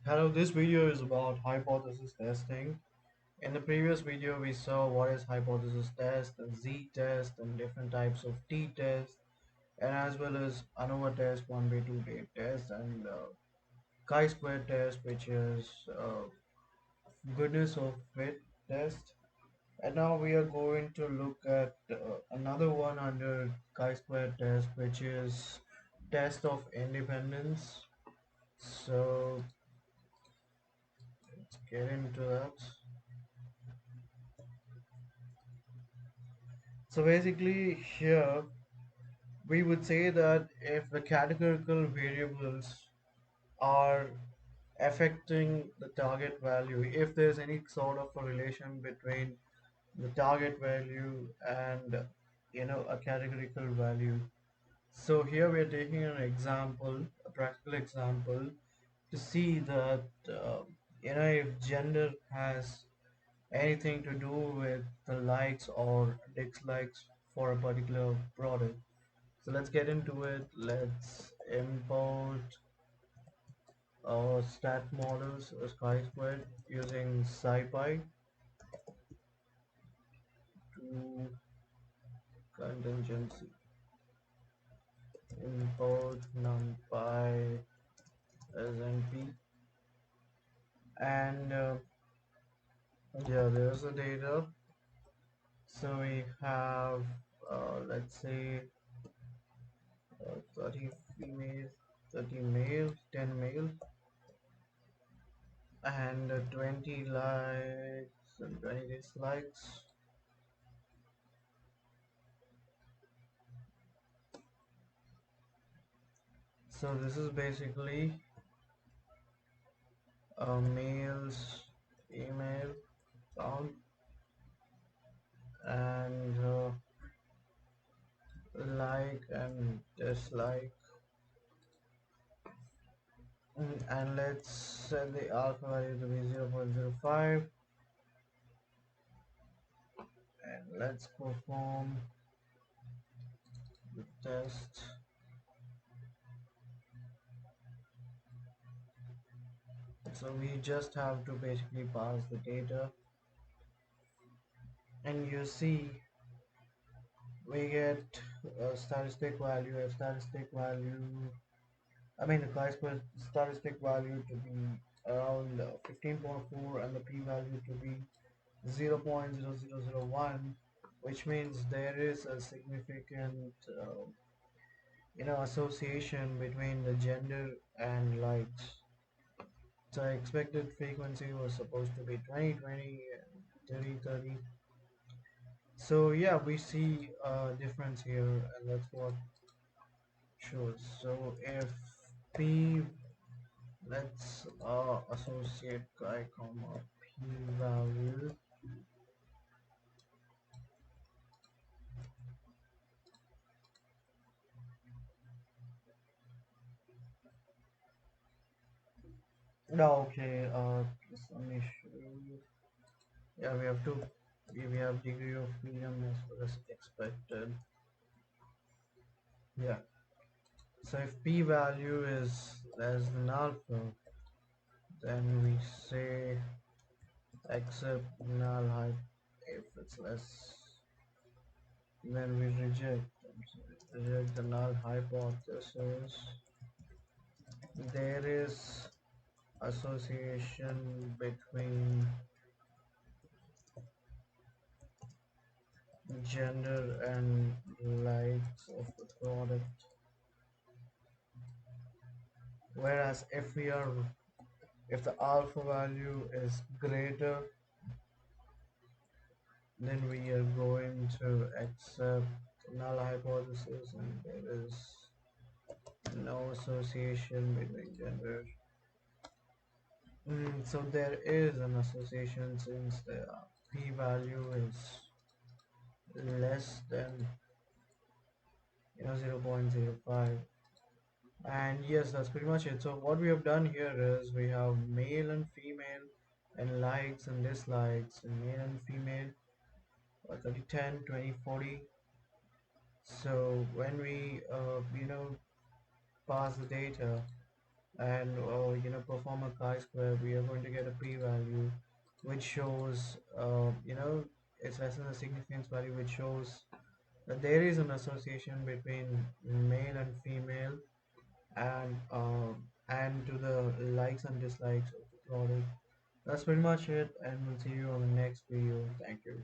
Hello, this video is about hypothesis testing. In the previous video, we saw what is hypothesis test and z-test and different types of t-test, and as well as ANOVA test, 1 by 2 day test, and chi-square test, which is goodness of fit test. And now we are going to look at another one under chi-square test, which is test of independence. So let's get into that. So basically here we would say that if the categorical variables are affecting the target value, if there's any sort of a relation between the target value and a categorical value. So here we are taking an example, a practical example, to see that if gender has anything to do with the likes or dislikes for a particular product. So let's get into it. Let's import our stat models, Scipy, using Scipy to contingency. Import numpy as np, and yeah, there's the data. So we have let's say 30 females, 30 males, 10 males, and 20 likes and 20 dislikes. So this is basically males, female count, and like and dislike. And let's set the alpha value to be 0.05, and let's perform the test. So we just have to basically pass the data, and you see we get a statistic value, the chi-square statistic value to be around 15.4, and the p-value to be 0.0001, which means there is a significant association between the gender and likes. So expected frequency was supposed to be 20/20 and 30/30. So yeah, we see a difference here, and that's what shows. So if p, let's associate chi comma p value. No, okay, let me show you. Yeah, we have degree of freedom as well as expected. Yeah. So if p value is less than alpha, then we say accept null height. If it's less, then we reject. Reject the null hypothesis. There is association between gender and likes of the product. Whereas if the alpha value is greater, then we are going to accept null hypothesis, and there is no association between gender. So there is an association since the p-value is less than 0.05. And yes, that's pretty much it. So what we have done here is we have male and female, and likes and dislikes, and male and female, 30, 10, 20, 40. So when we pass the data, and perform a chi-square, we are going to get a p-value which shows it's less than the significance value, which shows that there is an association between male and female, and to the likes and dislikes of the product. That's pretty much it, and we'll see you on the next video. Thank you.